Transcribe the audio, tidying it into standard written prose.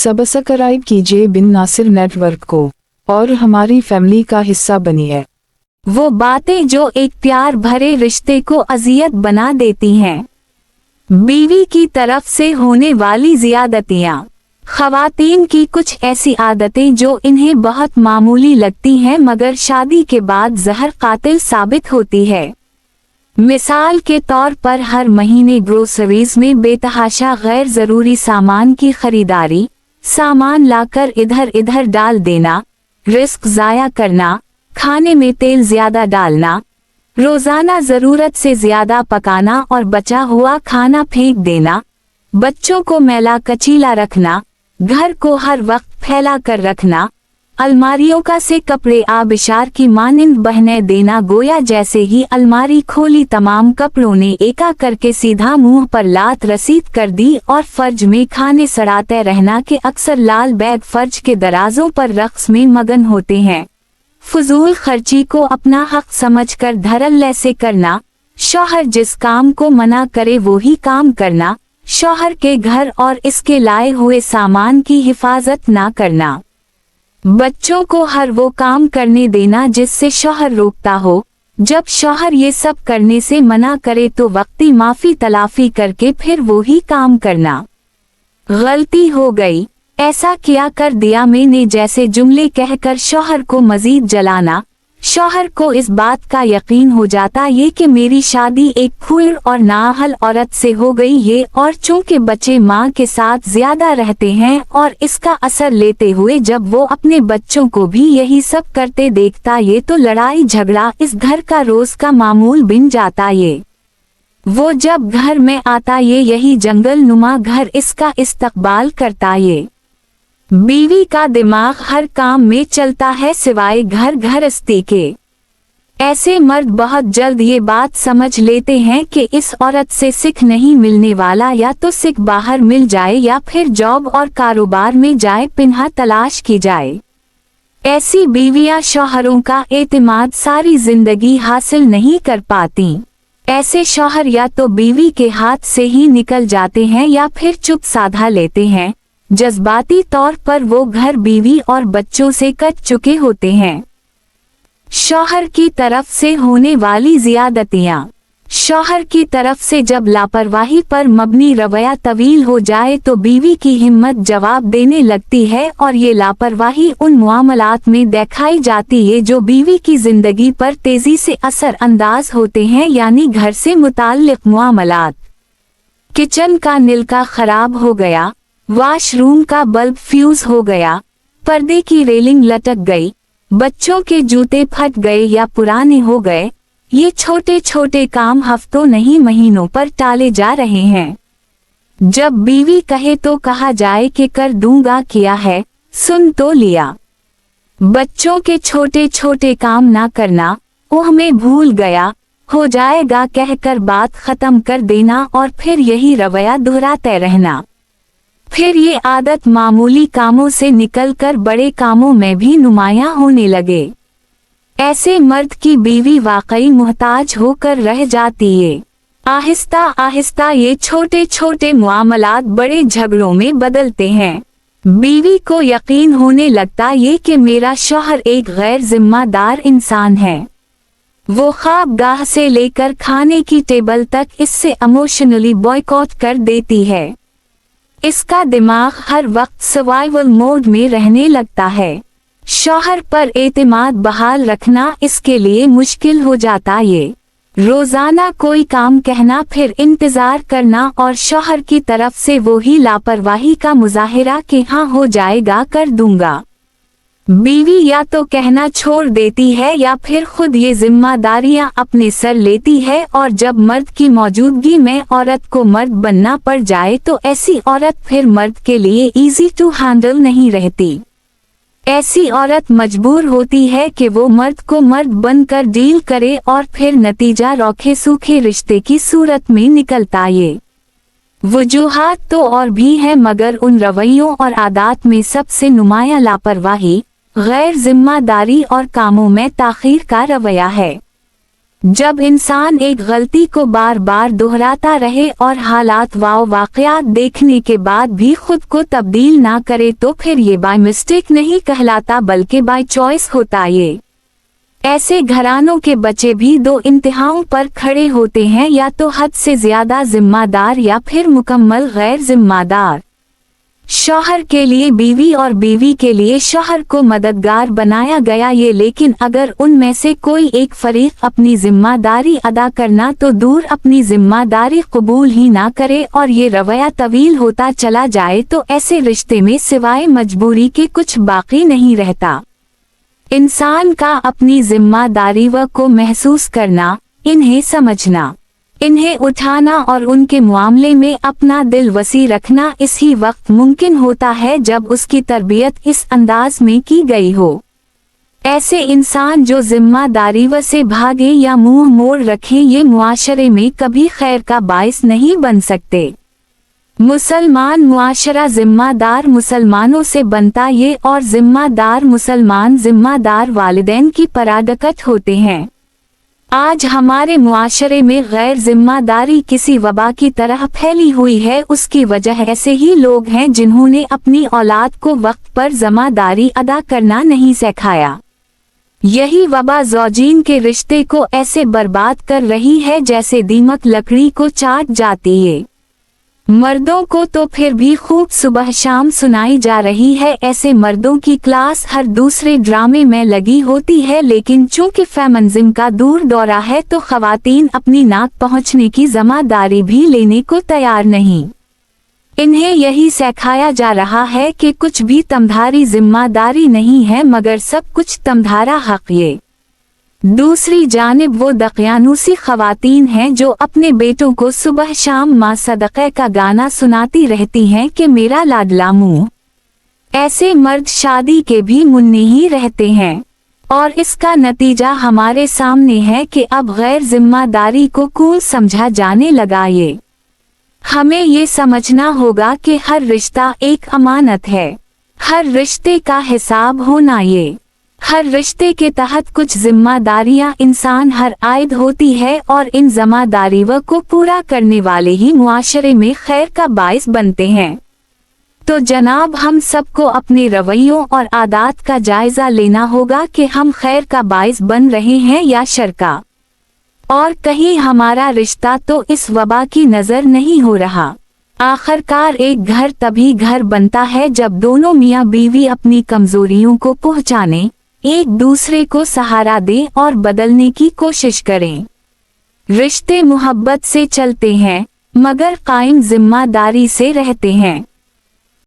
Subscribe कीजिए बिन Nasir network को और हमारी फैमिली का हिस्सा बनिए। वो बातें जो एक प्यार भरे रिश्ते को अजियत बना देती हैं। बीवी की तरफ से होने वाली ज़ियादतियाँ। ख़वातीन की कुछ ऐसी आदतें जो इन्हें बहुत मामूली लगती हैं मगर शादी के बाद ज़हर कातिल साबित होती है। मिसाल के तौर पर हर महीने ग्रोसरीज में बेतहाशा गैर ज़रूरी सामान की खरीदारी, सामान लाकर इधर इधर डाल देना, रिस्क ज़ाया करना, खाने में तेल ज़्यादा डालना, रोज़ाना ज़रूरत से ज़्यादा पकाना और बचा हुआ खाना फेंक देना, बच्चों को मैला कचीला रखना, घर को हर वक्त फैला कर रखना, अलमारियों का से कपड़े आबिशार की मानिंद बहने देना, गोया जैसे ही अलमारी खोली तमाम कपड़ों ने एका करके सीधा मुंह पर लात रसीद कर दी और फर्ज में खाने सड़ाते रहना के अक्सर लाल बैग फर्ज के दराजों पर रक्स में मगन होते हैं। फजूल खर्ची को अपना हक समझकर धड़ल्ले से करना, शौहर जिस काम को मना करे वो ही काम करना, शौहर के घर और इसके लाए हुए सामान की हिफाजत ना करना, बच्चों को हर वो काम करने देना जिससे शौहर रोकता हो, जब शौहर ये सब करने से मना करे तो वक्ती माफी तलाफी करके फिर वो ही काम करना। गलती हो गई, ऐसा किया कर दिया मैंने जैसे जुमले कहकर शौहर को मजीद जलाना। शौहर को इस बात का यकीन हो जाता ये कि मेरी शादी एक खूर और नाअहल औरत से हो गई ये, और चूंकि बच्चे माँ के साथ ज्यादा रहते हैं और इसका असर लेते हुए जब वो अपने बच्चों को भी यही सब करते देखता ये तो लड़ाई झगड़ा इस घर का रोज का मामूल बन जाता ये। वो जब घर में आता ये यही जंगल नुमा घर इसका इस्तकबाल करता ये। बीवी का दिमाग हर काम में चलता है सिवाय घर गृहस्थी के। ऐसे मर्द बहुत जल्द ये बात समझ लेते हैं कि इस औरत से सिख नहीं मिलने वाला, या तो सिख बाहर मिल जाए या फिर जॉब और कारोबार में जाए पिन्हा तलाश की जाए। ऐसी बीवियां शौहरों का एतमाद सारी जिंदगी हासिल नहीं कर पाती। ऐसे शौहर या तो बीवी के हाथ से ही निकल जाते हैं या फिर चुप साधा लेते हैं। जज्बाती तौर पर वो घर बीवी और बच्चों से कट चुके होते हैं। शौहर की तरफ से होने वाली ज़ियादतियाँ। शौहर की तरफ से जब लापरवाही पर मबनी रवैया तवील हो जाए तो बीवी की हिम्मत जवाब देने लगती है और ये लापरवाही उन मुआमलात में दिखाई जाती है जो बीवी की जिंदगी पर तेजी से असर अंदाज होते हैं, यानी घर से मुताल्लिक मुआमलात। किचन का निलका खराब हो गया, वॉशरूम का बल्ब फ्यूज हो गया, पर्दे की रेलिंग लटक गई, बच्चों के जूते फट गए या पुराने हो गए, ये छोटे छोटे काम हफ्तों नहीं महीनों पर टाले जा रहे हैं। जब बीवी कहे तो कहा जाए कि कर दूंगा, किया है, सुन तो लिया। बच्चों के छोटे छोटे काम ना करना, ओह मैं भूल गया, हो जाएगा कहकर बात खत्म कर देना और फिर यही रवैया दोहराते रहना। फिर ये आदत मामूली कामों से निकलकर बड़े कामों में भी नुमायां होने लगे। ऐसे मर्द की बीवी वाकई मुहताज होकर रह जाती है। आहिस्ता आहिस्ता ये छोटे छोटे मुआमलात बड़े झगड़ों में बदलते हैं। बीवी को यकीन होने लगता ये कि मेरा शौहर एक गैर जिम्मेदार इंसान है। वो ख्वाबगाह से लेकर खाने की टेबल तक इससे इमोशनली बॉयकॉट कर देती है। इसका दिमाग हर वक्त सर्वाइवल मोड में रहने लगता है। शौहर पर एतमाद बहाल रखना इसके लिए मुश्किल हो जाता ये। रोजाना कोई काम कहना, फिर इंतजार करना और शौहर की तरफ से वो ही लापरवाही का मुजाहिरा कि हाँ हो जाएगा, कर दूंगा। बीवी या तो कहना छोड़ देती है या फिर खुद ये जिम्मेदारियां अपने सर लेती है, और जब मर्द की मौजूदगी में औरत को मर्द बनना पड़ जाए तो ऐसी औरत फिर मर्द के लिए इजी टू हैंडल नहीं रहती। ऐसी औरत मजबूर होती है कि वो मर्द को मर्द बनकर डील करे और फिर नतीजा रोखे सूखे रिश्ते की सूरत में निकलता ये। वजूहात तो और भी है मगर उन रवैयों और आदात में सबसे नुमाया लापरवाही, गैर जिम्मेदारी और कामों में ताखीर का रवैया है। जब इंसान एक गलती को बार बार दोहराता रहे और हालात व वाक़यात देखने के बाद भी खुद को तब्दील ना करे तो फिर ये बाय मिस्टेक नहीं कहलाता बल्कि बाय चॉइस होता। ये ऐसे घरानों के बच्चे भी दो इंतहाओं पर खड़े होते हैं, या तो हद से ज्यादा जिम्मेदार या फिर मुकम्मल गैर जिम्मेदार। शौहर के लिए बीवी और बीवी के लिए शौहर को मददगार बनाया गया ये, लेकिन अगर उनमें से कोई एक फरीक अपनी जिम्मेदारी अदा करना तो दूर अपनी जिम्मेदारी कबूल ही ना करे और ये रवैया तवील होता चला जाए तो ऐसे रिश्ते में सिवाय मजबूरी के कुछ बाकी नहीं रहता। इंसान का अपनी जिम्मेदारी व को महसूस करना, इन्हें समझना, इन्हें उठाना और उनके मामले में अपना दिल वसी रखना इसी वक्त मुमकिन होता है जब उसकी तरबियत इस अंदाज में की गई हो। ऐसे इंसान जो जिम्मेदारी व से भागे या मुंह मोड़ रखें ये मुआशरे में कभी खैर का बाइस नहीं बन सकते। मुसलमान मुआशरा जिम्मेदार मुसलमानों से बनता ये, और जिम्मेदार मुसलमान जिम्मेदार वालिदैन की परागकत होते हैं। आज हमारे मुआशरे में गैर जिम्मेदारी किसी वबा की तरह फैली हुई है। उसकी वजह ऐसे ही लोग हैं जिन्होंने अपनी औलाद को वक्त पर जिम्मेदारी अदा करना नहीं सिखाया। यही वबा ज़ौजीन के रिश्ते को ऐसे बर्बाद कर रही है जैसे दीमक लकड़ी को चाट जाती है। मर्दों को तो फिर भी खूब सुबह शाम सुनाई जा रही है, ऐसे मर्दों की क्लास हर दूसरे ड्रामे में लगी होती है, लेकिन चूंकि फेमिनिज्म का दूर दौरा है तो खवातीन अपनी नाक पहुंचने की जिम्मेदारी भी लेने को तैयार नहीं। इन्हें यही सिखाया जा रहा है कि कुछ भी तमधारी जिम्मेदारी नहीं है मगर सब कुछ तमधारा हक ये। दूसरी जानिब वो दकियानूसी खवातीन हैं जो अपने बेटों को सुबह शाम माँ सदक़े का गाना सुनाती रहती हैं कि मेरा लाडला मुँह। ऐसे मर्द शादी के भी मुन्नी ही रहते हैं और इसका नतीजा हमारे सामने है कि अब गैर जिम्मेदारी को कूल समझा जाने लगा। ये हमें ये समझना होगा कि हर रिश्ता एक अमानत है, हर रिश्ते का हिसाब होना ये। हर रिश्ते के तहत कुछ जिम्मेदारियां इंसान हर आयद होती है और इन जिम्मेदारियों को पूरा करने वाले ही मुआशरे में खैर का बाइस बनते हैं। तो जनाब हम सबको अपने रवैयों और आदात का जायजा लेना होगा कि हम खैर का बाइस बन रहे हैं या शर का, और कहीं हमारा रिश्ता तो इस वबा की नजर नहीं हो रहा। आखिरकार एक घर तभी घर बनता है जब दोनों मियाँ बीवी अपनी कमजोरियों को पहचाने, एक दूसरे को सहारा दें और बदलने की कोशिश करें। रिश्ते मोहब्बत से चलते हैं मगर कायम जिम्मेदारी से रहते हैं।